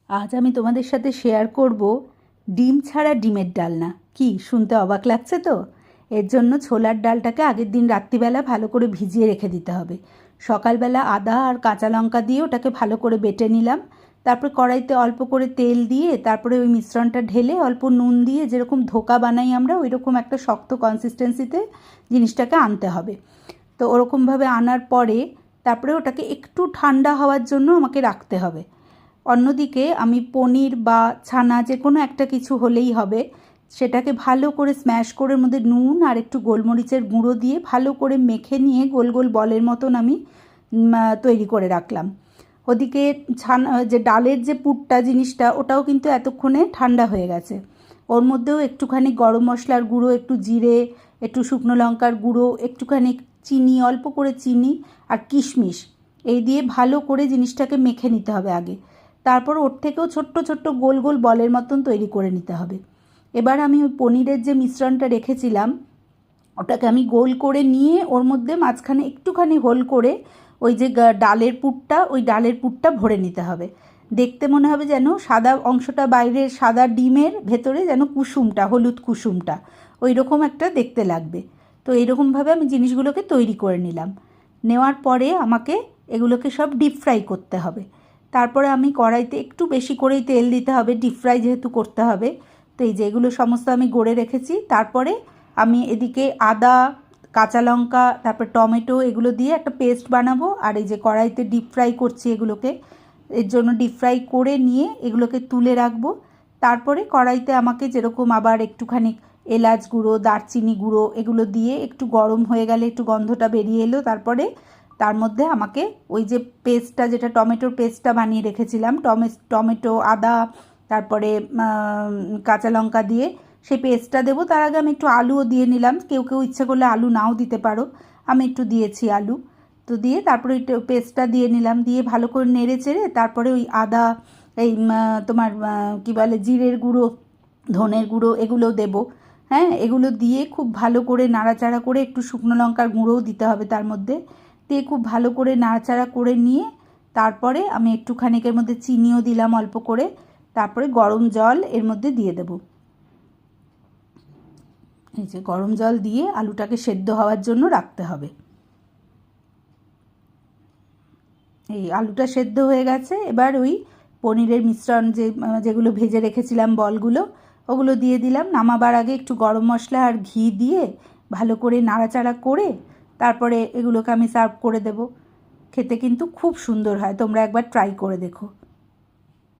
আজ আমি তোমাদের সাথে শেয়ার করব ডিম ছাড়া ডিমের ডালনা। কি শুনতে অবাক লাগছে তো? এর জন্য ছোলার ডালটাকে আগের দিন রাত্রিবেলা ভালো করে ভিজিয়ে রেখে দিতে হবে। সকালবেলা আদা আর কাঁচা লঙ্কা দিয়ে ওটাকে ভালো করে বেটে নিলাম। তারপর কড়াইতে অল্প করে তেল দিয়ে তারপরে ওই মিশ্রণটা ঢেলে অল্প নুন দিয়ে যেরকম ধোকা বানাই আমরা ওই রকম একটা শক্ত কনসিস্টেন্সিতে জিনিসটাকে আনতে হবে। তো ওরকমভাবে আনার পরে তারপরে ওটাকে একটু ঠান্ডা হওয়ার জন্য আমাকে রাখতে হবে। অন্যদিকে আমি পনির বা ছানা যে কোনো একটা কিছু হলেই হবে, সেটাকে ভালো করে স্ম্যাশ করে ওর মধ্যে নুন আর একটু গোলমরিচের গুঁড়ো দিয়ে ভালো করে মেখে নিয়ে গোল গোল বলের মতন আমি তৈরি করে রাখলাম। ওদিকে ছানা যে ডালের যে পুরটা জিনিসটা ওটাও কিন্তু এতক্ষণে ঠান্ডা হয়ে গেছে। ওর মধ্যেও একটুখানি গরম মশলার গুঁড়ো, একটু জিরে, একটু শুকনো লঙ্কার গুঁড়ো, একটুখানি চিনি, অল্প করে চিনি আর কিশমিশ এই দিয়ে ভালো করে জিনিসটাকে মেখে নিতে হবে আগে। তারপর ওর থেকেও ছোট্ট ছোট্ট গোল গোল বলের মতন তৈরি করে নিতে হবে। এবার আমি ওই পনিরের যে মিশ্রণটা রেখেছিলাম ওটাকে আমি গোল করে নিয়ে ওর মধ্যে মাঝখানে একটুখানি হোল করে ওই যে ডালের পুরটা ভরে নিতে হবে। দেখতে মনে হবে যেন সাদা অংশটা বাইরের, সাদা ডিমের ভেতরে যেন কুসুমটা, হলুদ কুসুমটা ওই রকম একটা দেখতে লাগবে। তো এইরকমভাবে আমি জিনিসগুলোকে তৈরি করে নিলাম। নেওয়ার পরে আমাকে এগুলোকে সব ডিপ ফ্রাই করতে হবে। তারপরে আমি কড়াইতে একটু বেশি করেই তেল দিতে হবে, ডিপ ফ্রাই যেহেতু করতে হবে। তো এই যে এগুলো সমস্ত আমি গড়ে রেখেছি। তারপরে আমি এদিকে আদা, কাঁচা লঙ্কা, তারপর টমেটো এগুলো দিয়ে একটা পেস্ট বানাবো। আর এই যে কড়াইতে ডিপ ফ্রাই করছি এগুলোকে, এর জন্য ডিপ ফ্রাই করে নিয়ে এগুলোকে তুলে রাখবো। তারপরে কড়াইতে আমাকে যেরকম আবার একটুখানি এলাচ গুঁড়ো, দারচিনি গুঁড়ো এগুলো দিয়ে একটু গরম হয়ে গেলে, একটু গন্ধটা বেরিয়ে এলো, তারপরে তার মধ্যে আমাকে ওই যে পেস্টটা, যেটা টমেটোর পেস্টটা বানিয়ে রেখেছিলাম, টমেটো, আদা, তারপরে কাঁচা লঙ্কা দিয়ে সেই পেস্টটা দেবো। তার আগে আমি একটু আলুও দিয়ে নিলাম। কেউ কেউ ইচ্ছে করলে আলু নাও দিতে পারো, আমি একটু দিয়েছি আলু। তো দিয়ে তারপরে ওই পেস্টটা দিয়ে নিলাম, দিয়ে ভালো করে নেড়ে চেড়ে তারপরে ওই আদা, এই তোমার কী বলে, জিরের গুঁড়ো, ধনের গুঁড়ো এগুলোও দেবো। হ্যাঁ, এগুলো দিয়ে খুব ভালো করে নাড়াচাড়া করে, একটু শুকনো লঙ্কার গুঁড়োও দিতে হবে তার মধ্যে, দিয়ে খুব ভালো করে নাড়াচাড়া করে নিয়ে তারপরে আমি একটুখানিকের মধ্যে চিনিও দিলাম অল্প করে। তারপরে গরম জল এর মধ্যে দিয়ে দেবো। এই যে গরম জল দিয়ে আলুটাকে সেদ্ধ হওয়ার জন্য রাখতে হবে। এই আলুটা সেদ্ধ হয়ে গেছে। এবার ওই পনিরের মিশ্রণ যেগুলো ভেজে রেখেছিলাম বলগুলো, ওগুলো দিয়ে দিলাম। নামাবার আগে একটু গরম মশলা আর ঘি দিয়ে ভালো করে নাড়াচাড়া করে তারপরে এগুলোকে আমি সার্ভ করে দেব। খেতে কিন্তু খুব সুন্দর হয়, তোমরা একবার ট্রাই করে দেখো।